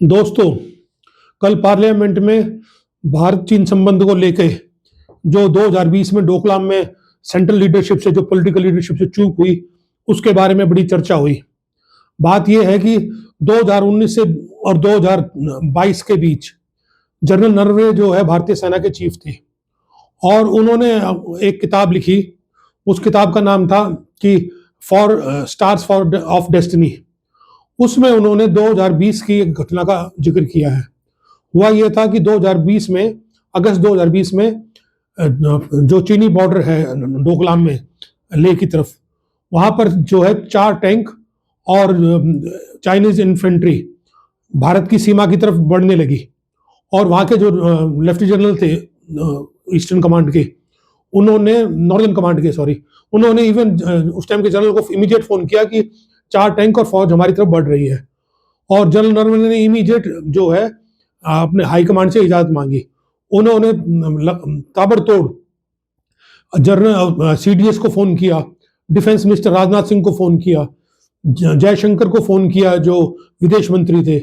दोस्तों, कल पार्लियामेंट में भारत चीन संबंध को लेके जो 2020 में डोकलाम में सेंट्रल लीडरशिप से जो पॉलिटिकल लीडरशिप से चूक हुई, उसके बारे में बड़ी चर्चा हुई। बात यह है कि 2019 से और 2022 के बीच जनरल नरवणे जो है भारतीय सेना के चीफ थे और उन्होंने एक किताब लिखी। उस किताब का नाम था कि for stars for of destiny. उसमें उन्होंने 2020 की एक घटना का जिक्र किया है। हुआ यह था कि 2020 में अगस्त 2020 में जो चीनी बॉर्डर है डोकलाम में लेह की तरफ, वहां पर जो है 4 टैंक और चाइनीज इन्फेंट्री भारत की सीमा की तरफ बढ़ने लगी और वहां के जो लेफ्टिनेंट जनरल थे ईस्टर्न कमांड के, उन्होंने नॉर्दर्न कमांड के सॉरी उन्होंने इवन उस टाइम के जनरल को इमीडिएट फोन किया कि 4 टैंक और फौज हमारी तरफ बढ़ रही है। और जनरल नरवणे ने इमीडिएट जो है अपने हाई कमांड से इजाजत मांगी। उन्होंने ताबड़तोड़ जनरल सीडीएस को फोन किया, डिफेंस मिनिस्टर राजनाथ सिंह को फोन किया, जयशंकर को फोन किया जो विदेश मंत्री थे,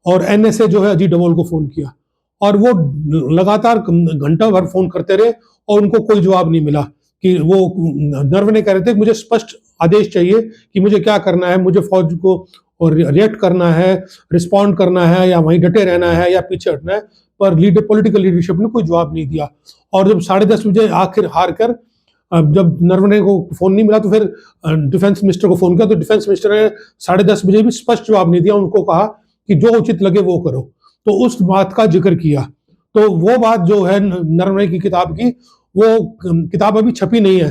और एनएसए जो है अजीत डोभाल को फोन किया। और वो लगातार घंटा भर फोन करते रहे और उनको कोई जवाब नहीं मिला। कि वो नरवणे कह रहे थे मुझे स्पष्ट आदेश चाहिए कि मुझे क्या करना है, मुझे फौज को और रिएक्ट करना है, रिस्पॉन्ड करना है, या वहीं डटे रहना है या पीछे हटना है। पर पॉलिटिकल लीडरशिप ने कोई जवाब नहीं दिया। और जब 10:30 बजे आखिर हार कर जब नरवणे को फोन नहीं मिला तो फिर डिफेंस मिनिस्टर को फोन किया, तो डिफेंस मिनिस्टर ने 10:30 बजे भी स्पष्ट जवाब नहीं दिया। उनको कहा कि जो उचित लगे वो करो। तो उस बात का जिक्र किया। तो वो बात जो है नरवणे की किताब की, वो किताब अभी छपी नहीं है,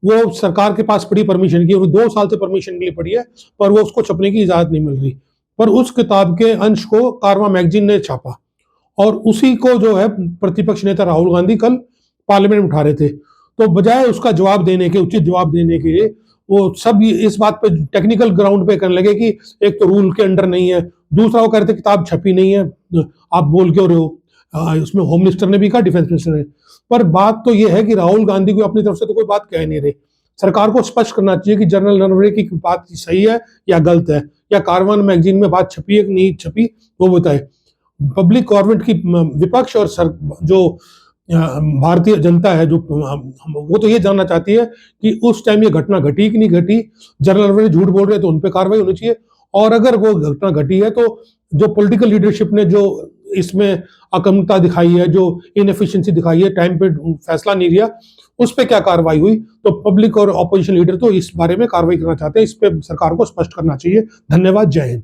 वो सरकार के पास पड़ी परमिशन की, वो 2 साल से परमिशन के लिए पड़ी है, पर वो उसको छपने की इजाजत नहीं मिल रही। पर उस किताब के अंश को कारवां मैगजीन ने छापा और उसी को जो है प्रतिपक्ष नेता राहुल गांधी कल पार्लियामेंट में उठा रहे थे। तो बजाय उसका जवाब देने के, उचित जवाब देने के, वो सब इस बात पे टेक्निकल ग्राउंड पे करने लगे कि एक तो रूल के अंडर नहीं है, दूसरा वो कह रहे थे किताब छपी नहीं है, आप बोल क्यों रहे हो। उसमें होम मिनिस्टर ने भी कहा, डिफेंस मिनिस्टर ने। पर बात तो यह है कि राहुल गांधी को अपनी तरफ से तो कोई बात कह नहीं रहे। सरकार को स्पष्ट करना चाहिए कि जनरल नरवणे की बात सही है या गलत है, या कारवान मैगजीन में बात छपी है कि नहीं छपी, वो बताए। पब्लिक गवर्नमेंट की विपक्ष और जो भारतीय जनता है जो वो तो ये जानना चाहती है कि उस टाइम ये घटना घटी कि नहीं घटी। जनरल नरवणे झूठ बोल रहे तो उन पर कार्रवाई होनी चाहिए, और अगर वो घटना घटी है तो जो पॉलिटिकल लीडरशिप ने जो इसमें अकमता दिखाई है, जो इनएफिशिएंसी दिखाई है, टाइम पे फैसला नहीं लिया, उस पर क्या कार्रवाई हुई। तो पब्लिक और ऑपोजिशन लीडर तो इस बारे में कार्रवाई करना चाहते हैं। इस पे सरकार को स्पष्ट करना चाहिए। धन्यवाद। जय हिंद।